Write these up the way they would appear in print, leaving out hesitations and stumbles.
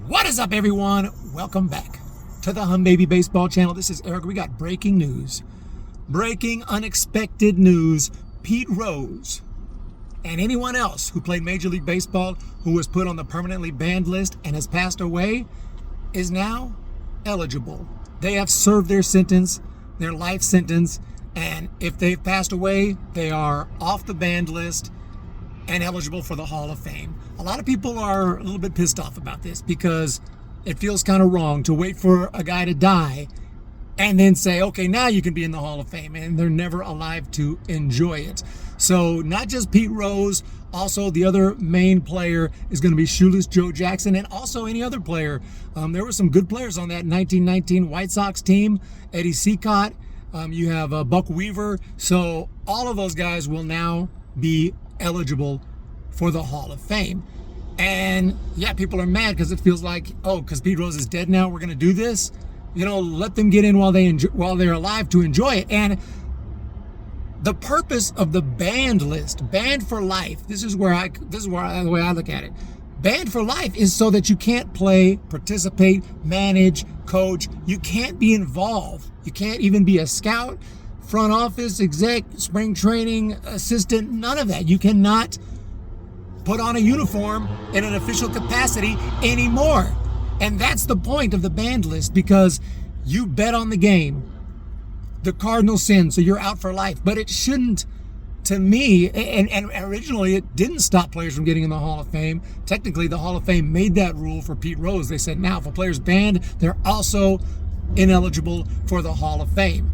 What is up, everyone? Welcome back to the Hum Baby Baseball channel. This is Eric. We got breaking news. Breaking unexpected news. Pete Rose and anyone else who played Major League Baseball who was put on the permanently banned list and has passed away is now eligible. They have served their sentence, their life sentence, and if they've passed away, they are off the banned list and eligible for the Hall of Fame. A lot of people are a little bit pissed off about this because it feels kind of wrong to wait for a guy to die and then say, okay, now you can be in the Hall of Fame, and they're never alive to enjoy it. So not just Pete Rose, also the other main player is going to be Shoeless Joe Jackson, and also any other player. There were some good players on that 1919 White Sox team. Eddie Seacott, you have Buck Weaver. So all of those guys will now be eligible for the Hall of Fame. And yeah, people are mad because it feels like, oh, because Pete Rose is dead now, we're going to do this. You know, let them get in while they're alive to enjoy it. And the purpose of the banned list, banned for life, the way I look at it. Banned for life is so that you can't play, participate, manage, coach. You can't be involved. You can't even be a scout, front office, exec, spring training, assistant, none of that. You cannot put on a uniform in an official capacity anymore. And that's the point of the banned list, because you bet on the game. The Cardinals sin, so you're out for life. But it shouldn't, to me, and originally it didn't stop players from getting in the Hall of Fame. Technically, the Hall of Fame made that rule for Pete Rose. They said now if a player's banned, they're also ineligible for the Hall of Fame.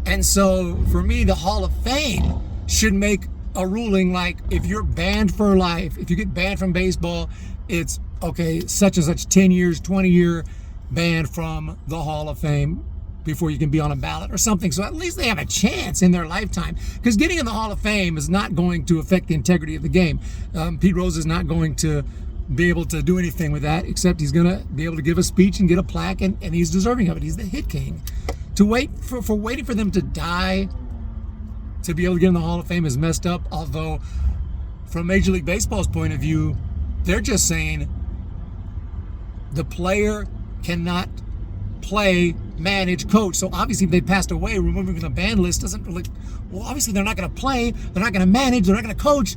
And so for me, the Hall of Fame should make a ruling like, if you're banned for life, if you get banned from baseball, it's okay, such and such 10 years, 20-year ban from the Hall of Fame before you can be on a ballot or something. So at least they have a chance in their lifetime. Because getting in the Hall of Fame is not going to affect the integrity of the game. Pete Rose is not going to be able to do anything with that, except he's going to be able to give a speech and get a plaque, and he's deserving of it. He's the hit king. To wait for waiting for them to die to be able to get in the Hall of Fame is messed up. Although, from Major League Baseball's point of view, they're just saying the player cannot play, manage, coach. So obviously, if they passed away, removing from the ban list doesn't really. Well, obviously they're not going to play. They're not going to manage. They're not going to coach.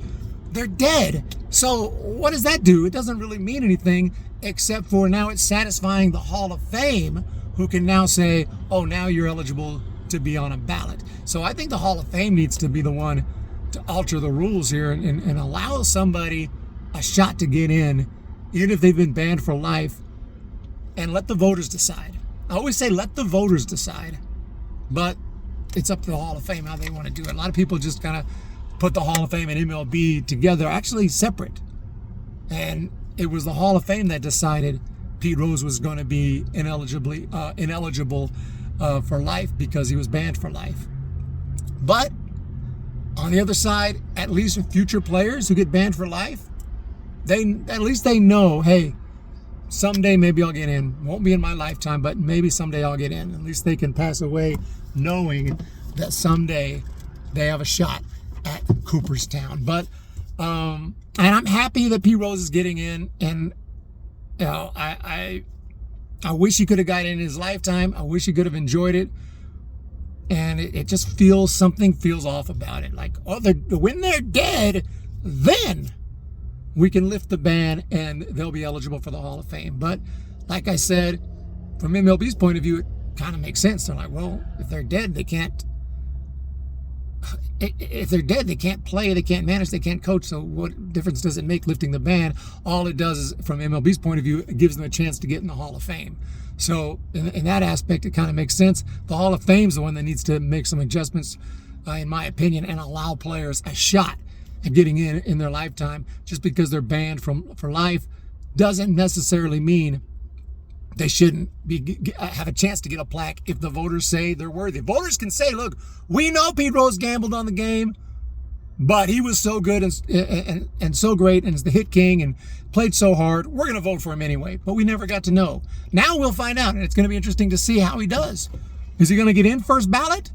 They're dead. So what does that do? It doesn't really mean anything, except for now it's satisfying the Hall of Fame, who can now say, oh, now you're eligible to be on a ballot. So I think the Hall of Fame needs to be the one to alter the rules here and allow somebody a shot to get in, even if they've been banned for life, and let the voters decide. I always say let the voters decide, but it's up to the Hall of Fame how they want to do it. A lot of people just kind of put the Hall of Fame and MLB together, actually separate. And it was the Hall of Fame that decided Pete Rose was going to be ineligible for life because he was banned for life. But on the other side, at least future players who get banned for life, they know, hey, someday maybe I'll get in. Won't be in my lifetime, but maybe someday I'll get in. At least they can pass away knowing that someday they have a shot at Cooperstown. But and I'm happy that Pete Rose is getting in, and you know, I wish he could have gotten in his lifetime. I wish he could have enjoyed it. And it just feels, something feels off about it. Like, oh, when they're dead, then we can lift the ban and they'll be eligible for the Hall of Fame. But like I said, from MLB's point of view, it kind of makes sense. They're like, well, if they're dead, they can't. If they're dead, they can't play, they can't manage, they can't coach. So what difference does it make lifting the ban? All it does is, from MLB's point of view, it gives them a chance to get in the Hall of Fame. So in that aspect, it kind of makes sense. The Hall of Fame is the one that needs to make some adjustments, in my opinion, and allow players a shot at getting in their lifetime. Just because they're banned for life doesn't necessarily mean they shouldn't have a chance to get a plaque if the voters say they're worthy. Voters can say, look, we know Pete Rose gambled on the game, but he was so good and so great and is the hit king and played so hard. We're going to vote for him anyway, but we never got to know. Now we'll find out, and it's going to be interesting to see how he does. Is he going to get in first ballot?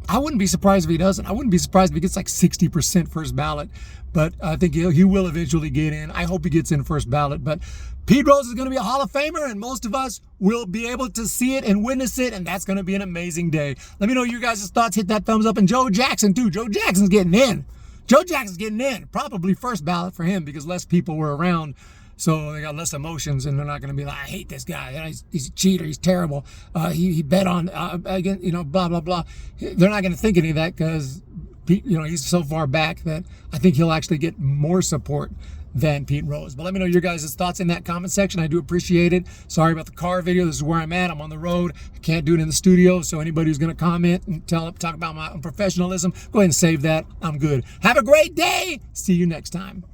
I wouldn't be surprised if he doesn't. I wouldn't be surprised if he gets like 60% first ballot, but I think he will eventually get in. I hope he gets in first ballot, but Pete Rose is going to be a Hall of Famer, and most of us will be able to see it and witness it, and that's going to be an amazing day. Let me know your guys' thoughts. Hit that thumbs up, and Joe Jackson too. Joe Jackson's getting in. Joe Jackson's getting in. Probably first ballot for him because less people were around. So they got less emotions, and they're not going to be like, I hate this guy. He's a cheater. He's terrible. He bet on, again, blah, blah, blah. They're not going to think any of that because, he's so far back that I think he'll actually get more support than Pete Rose. But let me know your guys' thoughts in that comment section. I do appreciate it. Sorry about the car video. This is where I'm at. I'm on the road. I can't do it in the studio. So anybody who's going to comment and talk about my unprofessionalism, go ahead and save that. I'm good. Have a great day. See you next time.